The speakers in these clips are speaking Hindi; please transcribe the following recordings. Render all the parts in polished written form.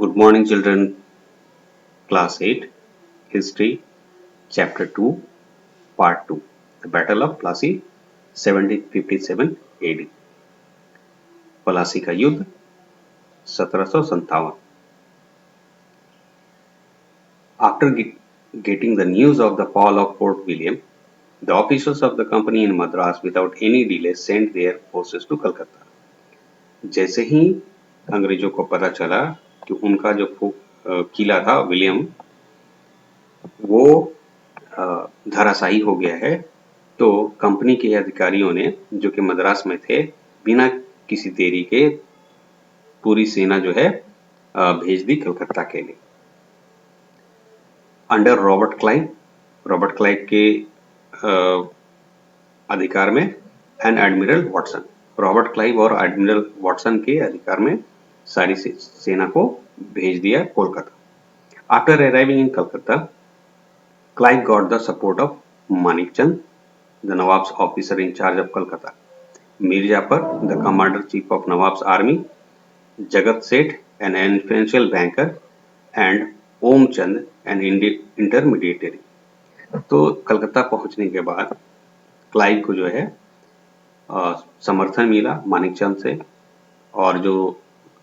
Good morning, children. Class 8, History, Chapter 2, Part 2. The Battle of Plassey, 1757 AD. Plassey का युद्ध 1757. After getting the news of the fall of Fort William, the officials of the company in Madras without any delay sent their forces to Calcutta. जैसे ही अंग्रेजों को पता चला कि उनका जो किला था विलियम वो धराशायी हो गया है, तो कंपनी के अधिकारियों ने जो कि मद्रास में थे बिना किसी देरी के पूरी सेना जो है भेज दी कलकत्ता के लिए। अंडर रॉबर्ट क्लाइव के अधिकार में and admiral Watson, Robert Clive और एडमिरल वाटसन के अधिकार में सारी सेना को भेज दिया Kolkata. After arriving in Calcutta, Clive got the support of Manik Chand, the Nawab's officer in charge of Calcutta, Mir Jafar, the commander-in-chief of Nawab's army, Jagat Seth, an influential banker, and Om Chand, an intermediary. तो कलकत्ता पहुंचने के बाद क्लाइव को जो है समर्थन मिला मानिक चंद से, और जो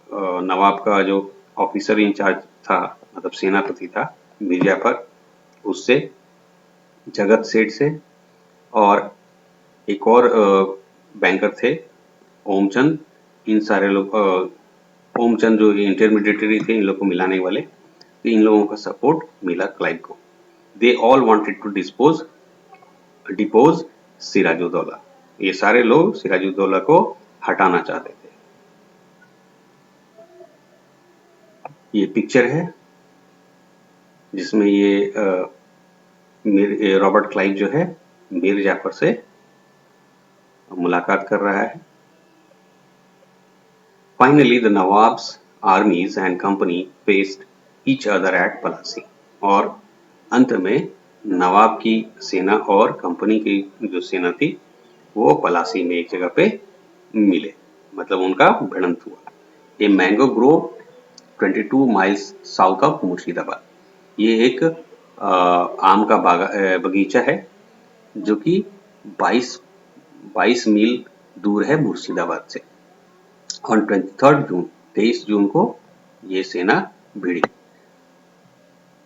नवाब का जो ऑफिसर इंचार्ज था, मतलब सेनापति था मीर जाफर, उससे, जगत सेठ से, और एक और बैंकर थे ओमचंद। इन सारे लोग, ओमचंद जो इंटरमीडिएटरी थे इन लोगों को मिलाने वाले, तो इन लोगों का सपोर्ट मिला क्लाइव को। They all wanted to depose Sirajuddaulah. ये सारे लोग सिराजुद्दौला को हटाना चाहते थे। ये पिक्चर है जिसमें ये रॉबर्ट क्लाइव जो है मीर जाफर से मुलाकात कर रहा है। Finally, the Nawab's armies and company faced each other at Plassey. और अंत में नवाब की सेना और कंपनी की जो सेना थी वो पलासी में एक जगह पे मिले, मतलब उनका भिड़ंत हुआ। A mango Grove 22 miles south of Murshidabad. ये एक आम का बगीचा है जो कि 22 मील दूर है मुर्शिदाबाद से। ऑन 23 जून को ये सेना भिड़ी।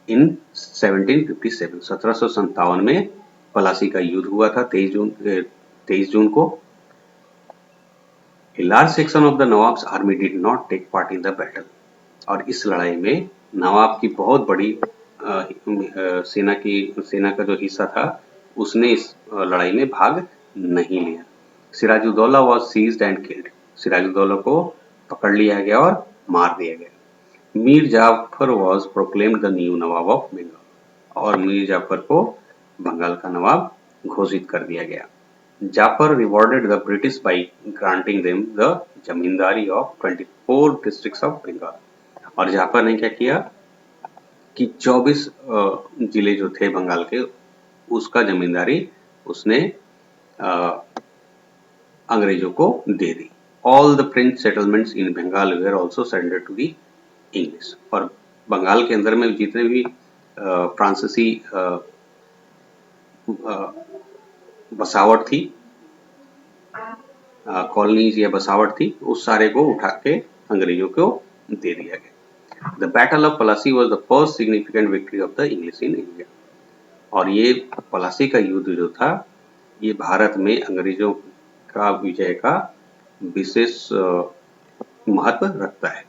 इन 1757 में पलासी का युद्ध हुआ था 23 जून को। A large section of the Nawab's army did not take part in the battle. और इस लड़ाई में नवाब की बहुत बड़ी सेना का जो हिस्सा था उसने इस लड़ाई में भाग नहीं लिया। Siraj-ud-Daulah was seized and killed. Siraj-ud-Daulah को पकड़ लिया गया और मार दिया गया। Mir Jafar was proclaimed the new Nawab of Bengal. और मीर जाफर को बंगाल का नवाब घोषित कर दिया गया। Jafar rewarded the British by granting them the zamindari of 24 districts of Bengal. और जाफर ने क्या किया कि 24 जिले जो थे बंगाल के उसका जमींदारी उसने अंग्रेजों को दे दी। All the French settlements in Bengal were also surrendered to the English. और बंगाल के अंदर में जितने भी फ्रांसीसी बसावट थी, कॉलोनीज या बसावट थी, उस सारे को उठा के अंग्रेजों को दे दिया गया। The Battle of Plassey was the first significant victory of the English in India. और ये पलासी का युद्ध जो था ये भारत में अंग्रेजों का विजय का विशेष महत्व रखता है,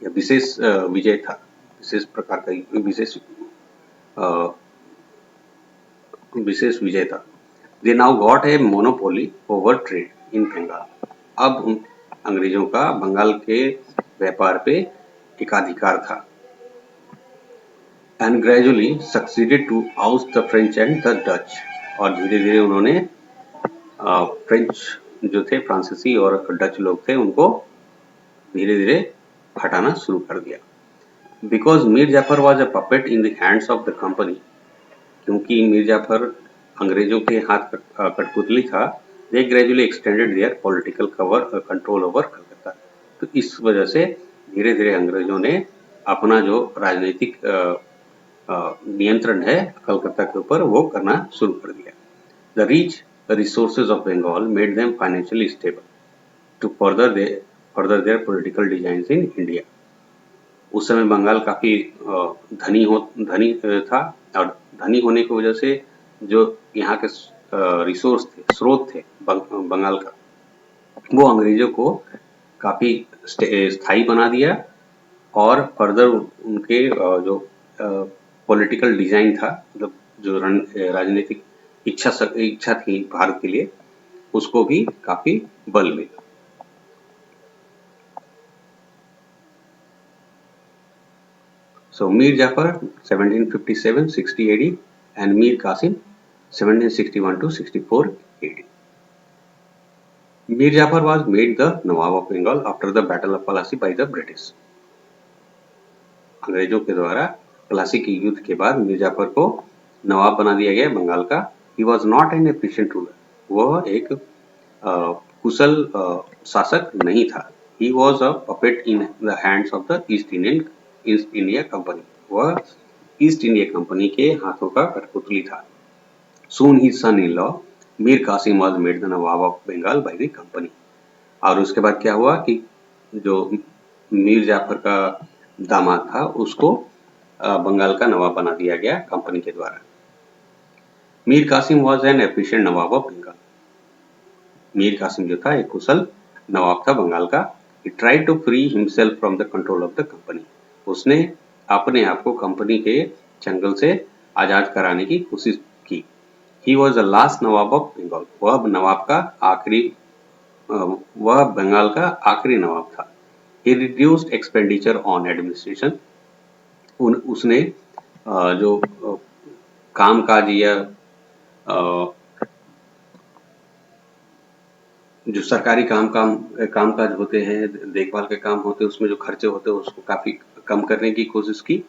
या विशेष विजय था, विशेष प्रकार का विशेष विजय था। They now got a monopoly over trade in Bengal. अब अंग्रेजों का बंगाल के व्यापार पे एकाधिकार था। And gradually succeeded to oust the French and the Dutch. और धीरे धीरे उन्होंने फ्रेंच जो थे, फ्रांसीसी और डच लोग थे, उनको धीरे धीरे हटाना शुरू कर दिया। Because Mir Jafar was a puppet in the hands of the company. क्योंकि मीर जाफर अंग्रेजों के हाथ कठपुतली था, they gradually extended their political control over Calcutta. तो इस वजह से धीरे धीरे अंग्रेजों ने अपना जो राजनीतिक नियंत्रण है कलकत्ता के ऊपर वो करना शुरू कर दिया। The rich resources of Bengal made them financially stable to further their political designs in India. उस समय बंगाल काफी धनी था, और धनी होने की वजह से जो यहाँ के रिसोर्स थे, स्रोत थे बंगाल का, वो अंग्रेजों को काफी स्थायी बना दिया, और फर्दर उनके जो पॉलिटिकल डिजाइन था, मतलब जो राजनीतिक इच्छा थी भारत के लिए, उसको भी काफी बल मिला। So Mir Jafar 1757-60 AD and Mir Qasim 1761 to 64 AD. Mir Jafar was made the Nawab of Bengal after the Battle of Plassey by the British. अंग्रेजों के द्वारा प्लासी के युद्ध के बाद मीर जाफर को नवाब बना दिया गया बंगाल का। He was not an efficient ruler. वह एक कुशल शासक नहीं था। He was a puppet in the hands of the East India Company. वह ईस्ट इंडिया कंपनी के हाथों का कठपुतली था। Soon his son-in-law Mir Qasim was made the Nawab of Bengal by the company. और उसके बाद क्या हुआ कि जो मीर जाफर का दामाद था उसको बंगाल का नवाब बना दिया गया कंपनी के द्वारा। Mir Qasim was an efficient nawab of Bengal. Mir Qasim जो था एक कुशल नवाब था बंगाल का। He tried to free himself from the control of the company. उसने अपने आप को कंपनी के चंगल से आजाद कराने की कोशिश की। He was the last nawab of Bengal. वह बंगाल का आखिरी नवाब था। He reduced expenditure on administration. उसने जो कामकाज या जो सरकारी कामकाज होते हैं, देखभाल के काम होते हैं, उसमें जो खर्चे होते हैं उसको काफी कम करने की कोशिश की।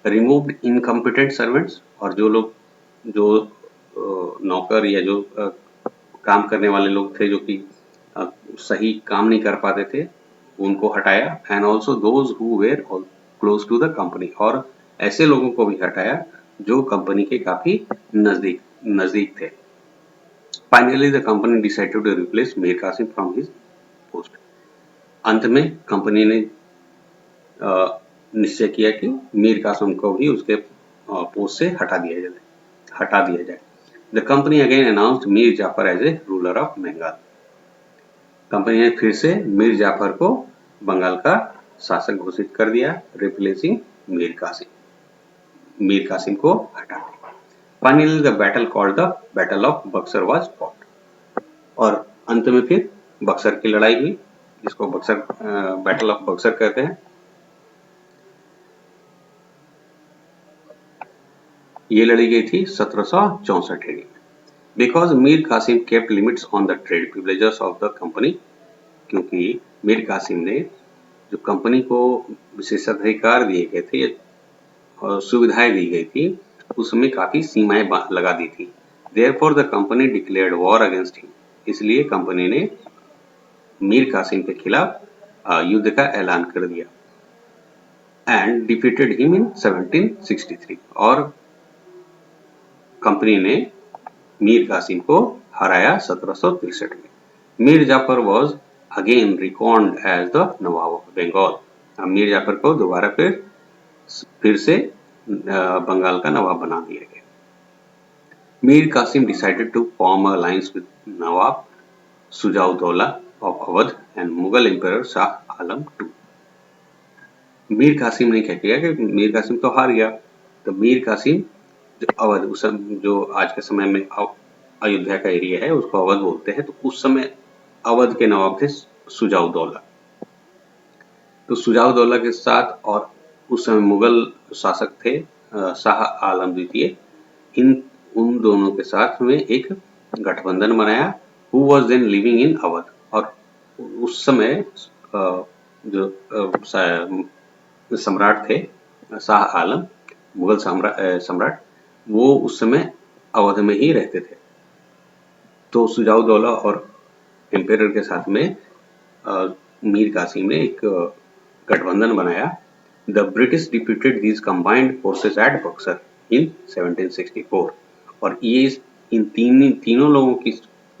रिमूव्ड इनकम्पिटेंट सर्वेंट्स, और जो नौकर या जो काम करने वाले लोग थे जो कि सही काम नहीं कर पाते थे, उनको हटाया। And also those who were close to the company, और ऐसे लोगों को भी हटाया जो कंपनी के काफी नजदीक थे। Finally, the company decided to replace Mir Qasim from his post. अंत में कंपनी ने निश्चय किया कि मीर कासिम को भी उसके पोस्ट से हटा दिया जाए। The company again announced Mir Jafar as a ruler of Bengal. Company ने फिर से मीर जाफर को बंगाल का शासक घोषित कर दिया, रिप्लेसिंग मीर कासिम को हटा दिया। Finally, the battle called the Battle of Buxar was fought. और अंत में फिर बक्सर की लड़ाई हुई, जिसको बैटल ऑफ बक्सर कहते हैं। ये लड़ी गई थी 1764 ईस्वी में। Because Mir Qasim kept limits on the trade privileges of the company, क्योंकि मीर कासिम ने जो कंपनी को विशेषाधिकार दिए गए थे और सुविधाएं दी गई थी, उसमें काफी सीमाएं लगा दी थी। Therefore, the company declared war against him. इसलिए कंपनी ने मीर कासिम के खिलाफ युद्ध का ऐलान कर दिया। एंड डिफीटेड हिम इन 1763, और कंपनी ने मीर कासिम को हराया 1763 में। Mir Jafar was again record as the nawab of Bengal. Mir Jafar को दोबारा फिर से बंगाल का नवाब बना दिया गया। Mir Qasim decided to form an alliance with Nawab Sujauddaulah of Awadh and Mughal Emperor Shah Alam II. Mir Qasim ने क्या किया कि मीर कासिम तो हार गया, तो मीर कासिम जो अवध, जो आज के समय में अयोध्या का एरिया है उसको अवध बोलते हैं, तो उस समय अवध के नवाब थे सुजाउद्दौला। तो सुजाउद्दौला के साथ और उस समय मुगल शासक थे शाह आलम द्वितीय, उन दोनों के साथ में एक गठबंधन बनाया। Who was then living in Awadh, और उस समय जो सम्राट थे शाह आलम, मुगल सम्राट, वो उस समय अवध में ही रहते थे। तो सुजाउद्दौला और एम्पेरर के साथ में मीर कासिम ने एक गठबंधन बनाया। The British defeated these combined forces at Buxar in 1764 और ये इन तीनों लोगों की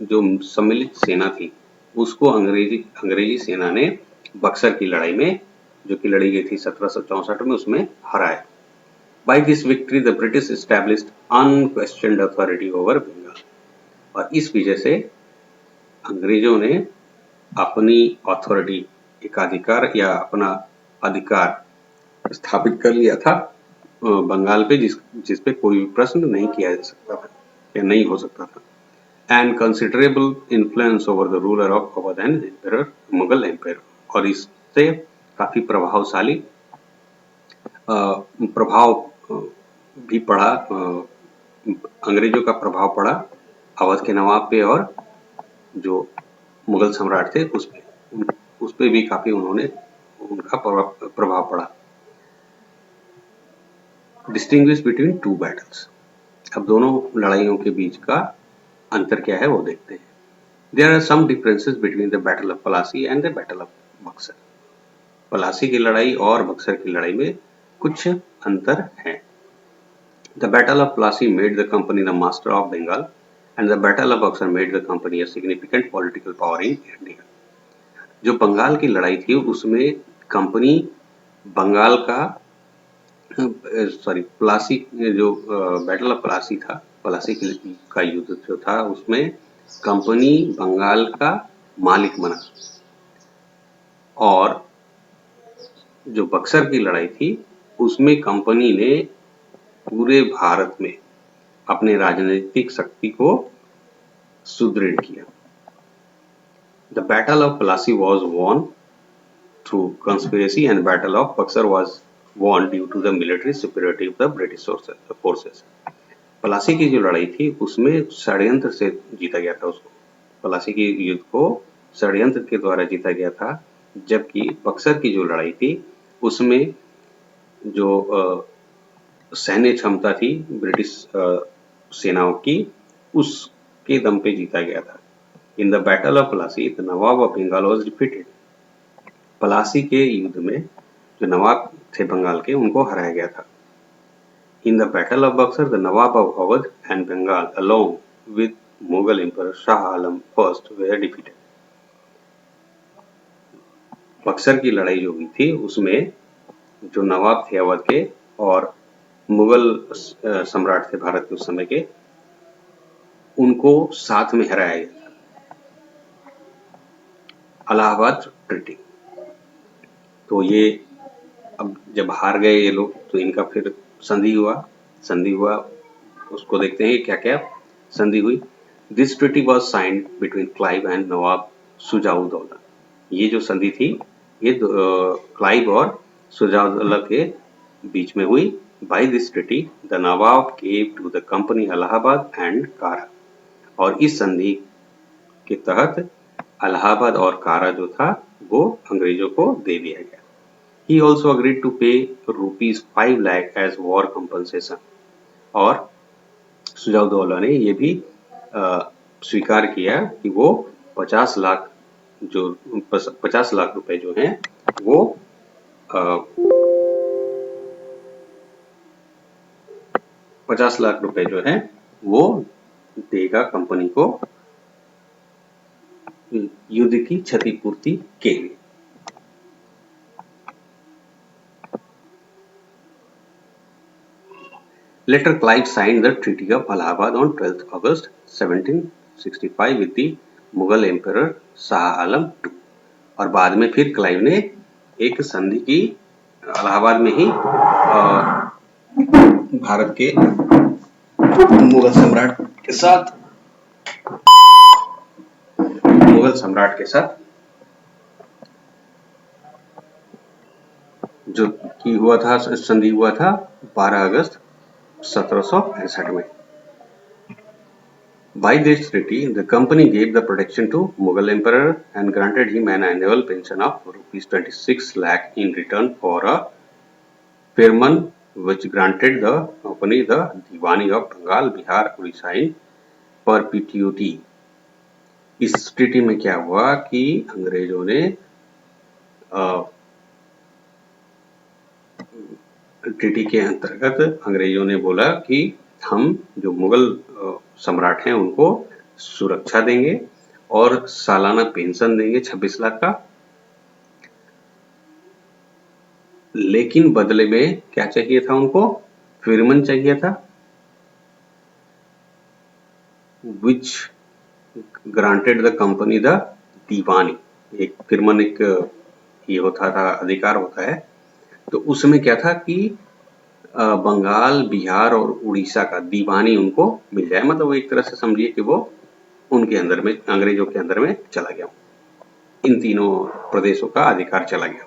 जो सम्मिलित सेना थी उसको अंग्रेजी सेना ने बक्सर की लड़ाई में, जो कि लड़ी गई थी 1764 में, उसमें हराया। By this victory, the British established unquestioned authority over Bengal. और इस वजह से अंग्रेजों ने अपनी अथॉरिटी, एकाधिकार या अपना अधिकार स्थापित कर लिया था बंगाल पे, जिस पे कोई भी प्रश्न नहीं किया जा सकता था या नहीं हो सकता था। And considerable influence over the ruler of Awadh and Emperor, Mughal empire, और इससे काफी प्रभावशाली प्रभाव भी पड़ा, अंग्रेजों का प्रभाव पड़ा अवध के नवाब पे और जो मुगल सम्राट थे उस पे भी काफी उनका प्रभाव पड़ा। डिस्टिंग्विश बिटवीन टू बैटल्स, अब दोनों लड़ाइयों के बीच का अंतर क्या है वो देखते हैं। There are some differences between the battle of Plassey and the battle of Buxar. Plassey की लड़ाई और बक्सर की लड़ाई में कुछ अंतर है। The Battle of Plassey made the company the master of Bengal, and the Battle of Buxar made the company a significant political power in India. जो बंगाल की लड़ाई थी उसमें कंपनी बंगाल का प्लासी, जो बैटल ऑफ प्लासी था, प्लासी का युद्ध जो था उसमें कंपनी बंगाल का मालिक बना, और जो बक्सर की लड़ाई थी उसमें कंपनी ने पूरे भारत में अपने राजनीतिक शक्ति को सुदृढ़ किया। The Battle of Plassey was won through conspiracy and Battle of Buxar was won due to the military superiority of the British forces. Plassey की जो लड़ाई थी उसमें षड्यंत्र से जीता गया था उसको, प्लासी की युद्ध को षड्यंत्र के द्वारा जीता गया था, जबकि बक्सर की जो लड़ाई थी उसमें जो सैन्य क्षमता थी ब्रिटिश सेनाओं की उसके दम पे जीता गया था। In the battle of Plassey the nawab of Bengal was defeated. Plassey के युद्ध में जो नवाब थे बंगाल के उनको हराया गया था। In the battle of Buxar the nawab of Awadh and Bengal along with Mughal emperor Shah Alam first they defeated. Buxar की लड़ाई जो हुई थी उसमें जो नवाब थे अवध के और मुगल सम्राट थे भारत के उस समय के, उनको साथ में हराया गया था। इलाहाबाद ट्रीटी, तो ये अब जब हार गए ये लोग तो इनका फिर संधि हुआ, उसको देखते हैं क्या क्या संधि हुई। This treaty was signed between Clive and Nawab Shujauddaula. ये जो संधि थी ये क्लाइव और शुजाउद्दौला के बीच में हुई। By this treaty the nawab gave to the company Allahabad and Kara, और इस संधि के तहत इलाहाबाद और कारा जो था वो अंग्रेजों को दे दिया गया। He also agreed to pay ₹5 lakh as war compensation, और शुजाउद्दौला ने ये भी स्वीकार किया कि वो 50 लाख रुपए जो हैं वो 50 लाख रुपए जो है वो देगा कंपनी को युद्ध की क्षतिपूर्ति के लिए। Later, Clive signed the Treaty of Allahabad on 12th August 1765 with the Mughal emperor Shah Alam II, और बाद में फिर क्लाइव ने एक संधि की इलाहाबाद में ही भारत के मुगल सम्राट के साथ जो की हुआ था, संधि हुआ था 12 अगस्त 1765 में। By this treaty, the company gave the protection to Mughal emperor and granted him an annual pension of ₹26 lakh in return for a firman which granted the company the Diwani of Bengal, Bihar, Odisha in perpetuity. इस ट्रीटी में क्या हुआ कि अंग्रेजों ने ट्रीटी के अंतर्गत अंग्रेजों ने बोला कि हम जो मुगल सम्राट हैं उनको सुरक्षा देंगे और सालाना पेंशन देंगे 26 लाख का, लेकिन बदले में क्या चाहिए था उनको? फिरमन चाहिए था, विच ग्रांटेड द कंपनी द दीवानी। एक फिरमन एक ये होता था, अधिकार होता है। तो उसमें क्या था कि बंगाल, बिहार और उड़ीसा का दीवानी उनको मिल जाए, मतलब वो एक तरह से समझिए कि वो उनके अंदर में, अंग्रेजों के अंदर में चला गया, इन तीनों प्रदेशों का अधिकार चला गया।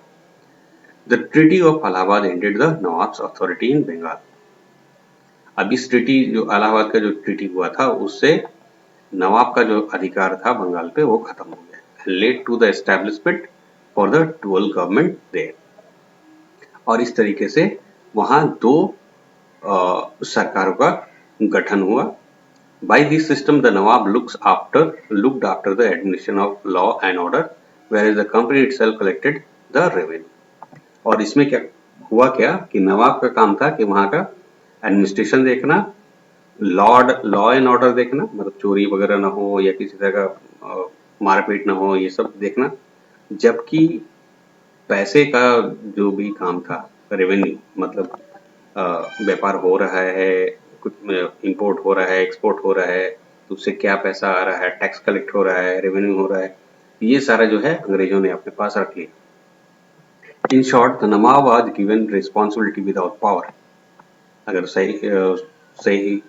The treaty of Allahabad ended the nawab's authority in Bengal. अब इस ट्रीटी, जो इलाहाबाद का जो ट्रीटी हुआ था, उससे नवाब का जो अधिकार था बंगाल पे वो खत्म हो गया। Led to the establishment for the dual government there. और इस तरीके से वहां दो सरकारों का गठन हुआ। By this system, the Nawab looked after the administration of law and order, whereas the company itself collected the revenue. और इसमें क्या हुआ क्या कि नवाब का काम था कि वहाँ का एडमिनिस्ट्रेशन देखना, लॉ एंड ऑर्डर देखना, मतलब चोरी वगैरह ना हो या किसी तरह का मारपीट ना हो, ये सब देखना। जबकि पैसे का जो भी काम था, रेवेन्यू, मतलब व्यापार हो रहा है, कुछ इंपोर्ट हो रहा है, एक्सपोर्ट हो रहा है, तो उससे क्या पैसा आ रहा है, टैक्स कलेक्ट हो रहा है, रेवेन्यू हो रहा है, ये सारा जो है अंग्रेजों ने अपने पास रख लिया। In short, the nawab was given responsibility without power. अगर सही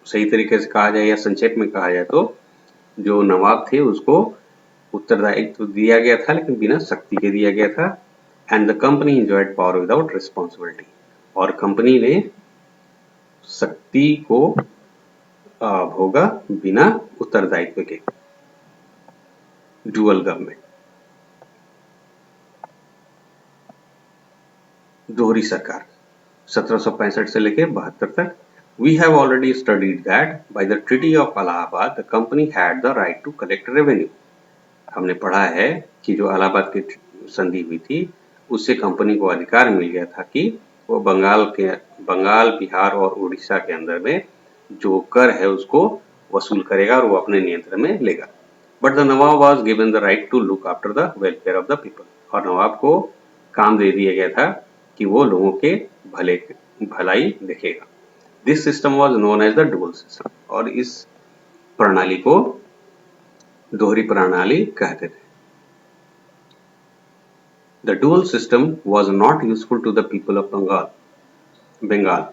सही तरीके से कहा जाए या संक्षेप में कहा जाए तो जो नवाब थे उसको उत्तरदायित्व दिया गया था, लेकिन बिना शक्ति के दिया गया था। And the company enjoyed power without responsibility. और कंपनी ने शक्ति को भोगा बिना उत्तरदायित्व के। डुअल गवर्नमेंट, दोहरी सरकार 1765 से लेकर 72 तक। We have already studied that by the Treaty of Allahabad, the company had the right to collect revenue. हमने पढ़ा है कि जो इलाहाबाद की संधि हुई थी, उससे कंपनी को अधिकार मिल गया था कि वो बंगाल, बिहार और उड़ीसा के अंदर में जो कर है उसको वसूल करेगा और वो अपने नियंत्रण में लेगा। But the nawab was given the right to look after the welfare of the people. और नवाब को काम दे दिया गया था कि वो लोगों के भलाई देखेगा। This system was known as the dual system. और इस प्रणाली को दोहरी प्रणाली कहते थे। The dual system was not useful to the people of Bengal.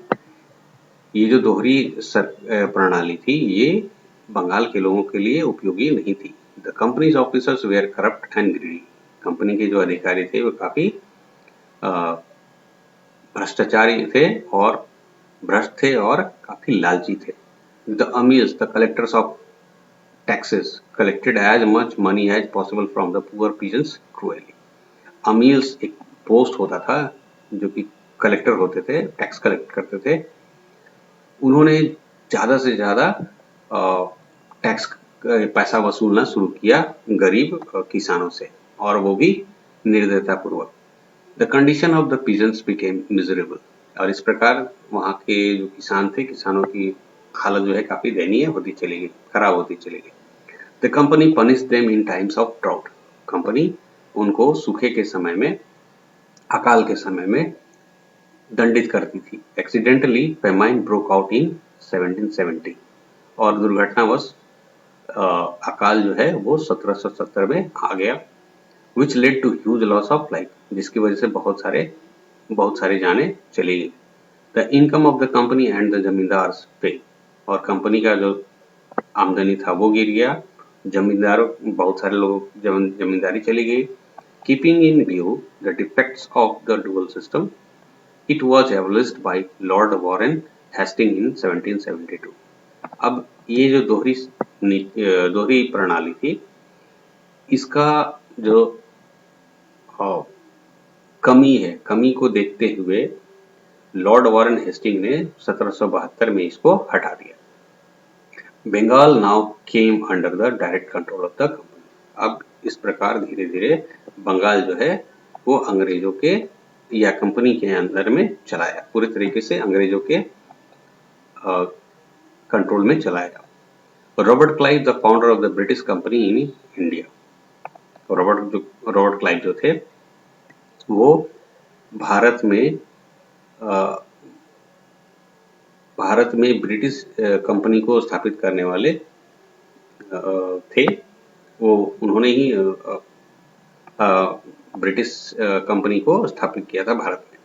ये जो दोहरी प्रणाली थी, ये बंगाल के लोगों के लिए उपयोगी नहीं थी। The company's officers were corrupt and greedy. Company के जो अधिकारी थे वो काफी भ्रष्टाचारी थे और भ्रष्ट थे और काफी लालची थे। The amirs, the collectors of taxes, collected as much money as possible from the poor peasants cruelly. अमील्स एक पोस्ट होता था जो कि कलेक्टर होते थे, टैक्स कलेक्ट करते थे। उन्होंने ज्यादा से ज्यादा टैक्स पैसा वसूलना शुरू किया गरीब किसानों से, और वो भी निर्दयता पूर्वक। The condition of the peasants became miserable. और इस प्रकार वहाँ के जो किसान थे, किसानों की हालत जो है काफी दयनीय होती चली गई, खराब होती चली गई। The company punish them in times of drought. Company उनको सूखे के समय में, अकाल के समय में दंडित करती थी। Accidentally famine broke out in 1770। और दुर्घटनावश अकाल जो है वो 1770 में आ गया। Which led to huge loss of life, जिसकी वजह से बहुत सारे जाने चली गई। The income of the company and the zamindars fell. और कंपनी का जो आमदनी था वो गिर गया, जमींदारों, बहुत सारे लोग जमींदारी चली गई। Keeping in view the defects of the dual system, it was abolished by lord Warren Hastings in 1772। अब ये जो दोहरी प्रणाली थी, इसका जो कमी को देखते हुए लॉर्ड वॉरेन हेस्टिंग ने 1772 में इसको हटा दिया। Bengal now came under the direct control of the company. अब इस प्रकार धीरे धीरे बंगाल जो है वो अंग्रेजों के या कंपनी के अंदर में चलाया, पूरी तरीके से अंग्रेजों के कंट्रोल में चलाया। Robert Clive the founder of the British company in India. Robert Clive जो थे वो भारत में ब्रिटिश कंपनी को स्थापित करने वाले थे। वो उन्होंने ही ब्रिटिश कंपनी को स्थापित किया था भारत में।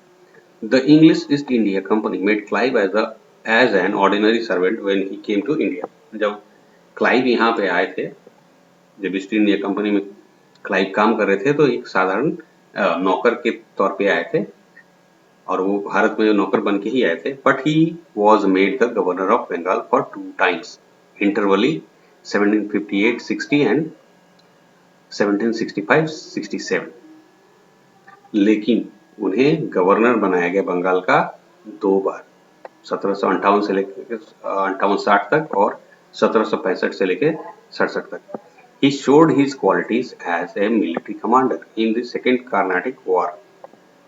The English East India company made Clive as an ordinary servant when he came to India. जब क्लाइव यहाँ पे आए थे, जब ईस्ट इंडिया कंपनी में क्लाइव काम कर रहे थे, तो एक साधारण नौकर के तौर पे आए थे और वो भारत में नौकर बन के ही आए थे। But he was made the governor of Bengal for 2 times intervally 1758-60 and 1765-67। लेकिन उन्हें गवर्नर बनाया गया बंगाल का 2 बार, 1758 से लेकर 58-60 तक और 1765 से लेकर 67 तक। He showed his qualities as a military commander in the Second Carnatic War।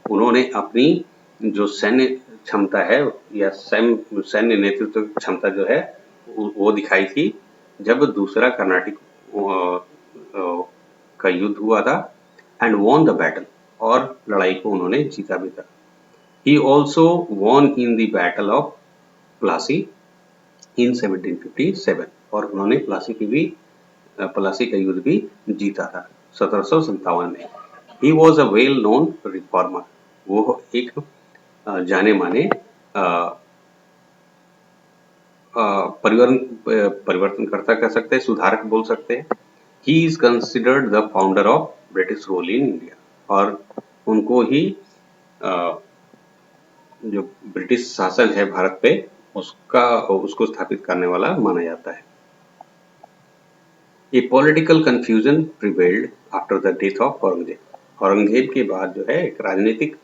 उन्होंने अपनी जो सैन्य क्षमता है या सैन्य नेतृत्व क्षमता जो है वो दिखाई थी जब दूसरा कर्नाटिक का युद्ध हुआ था, एंड वॉन द बैटल, और लड़ाई को उन्होंने जीता भी था। He also won in the Battle of Plassey in 1757 और उन्होंने प्लासी का युद्ध भी जीता था 1757 में। He was a well known reformer। वो एक जाने माने परिवर्तनकर्ता कह सकते हैं, सुधारक बोल सकते हैं। He is considered the founder of British rule in India। और उनको ही जो ब्रिटिश शासन है भारत पे उसको स्थापित करने वाला माना जाता है। A political confusion prevailed after the death of Aurangzeb. Aurangzeb के बाद जो है एक राजनीतिक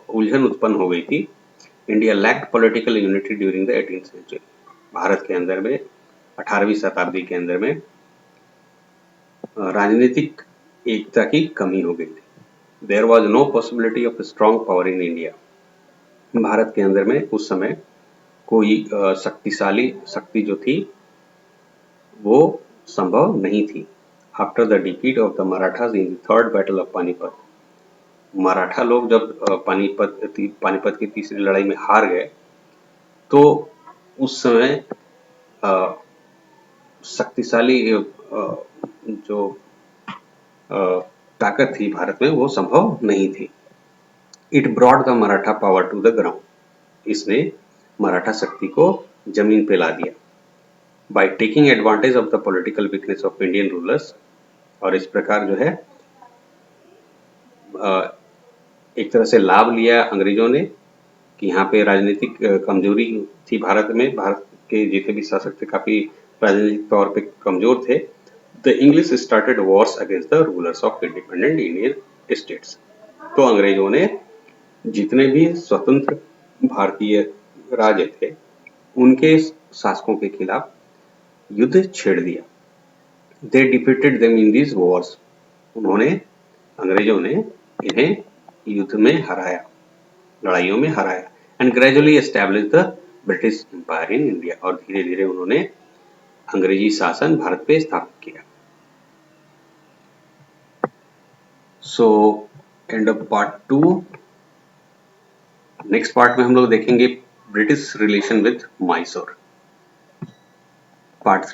उलझन उत्पन्न हो गई थी। India lacked political unity during the 18th century. भारत के अंदर में 18वीं शताब्दी के अंदर में राजनीतिक एकता की कमी हो गई थी। There was no possibility of strong power in India. भारत के अंदर में उस समय कोई शक्तिशाली शक्ति जो थी वो संभव नहीं थी। After the defeat of the Marathas in the third battle of Panipat, Maratha लोग जब पानीपत की तीसरी लड़ाई में हार गए तो उस समय शक्तिशाली जो ताकत थी भारत में वो संभव नहीं थी। It brought the Maratha power to the ground. इसने मराठा शक्ति को जमीन पे ला दिया। By taking advantage of the political weakness of Indian rulers, और इस प्रकार जो है एक तरह से लाभ लिया अंग्रेजों ने कि यहाँ पे राजनीतिक कमजोरी थी भारत में, भारत के जितने भी शासक थे काफी राजनीतिक तौर पे कमजोर थे। The English started Wars against the rulers of independent Indian states. तो अंग्रेजों ने जितने भी स्वतंत्र भारतीय राज्य थे उनके शासकों के खिलाफ युद्ध छेड़ दिया। They defeated them in these Wars. उन्होंने अंग्रेजों ने इन्हें युद्ध में हराया, लड़ाइयों में हराया। And gradually establish the British empire in India. और धीरे धीरे उन्होंने अंग्रेजी शासन भारत पे स्थापित किया। So end of part 2। Next part में हम लोग देखेंगे British relation with Mysore, part 3।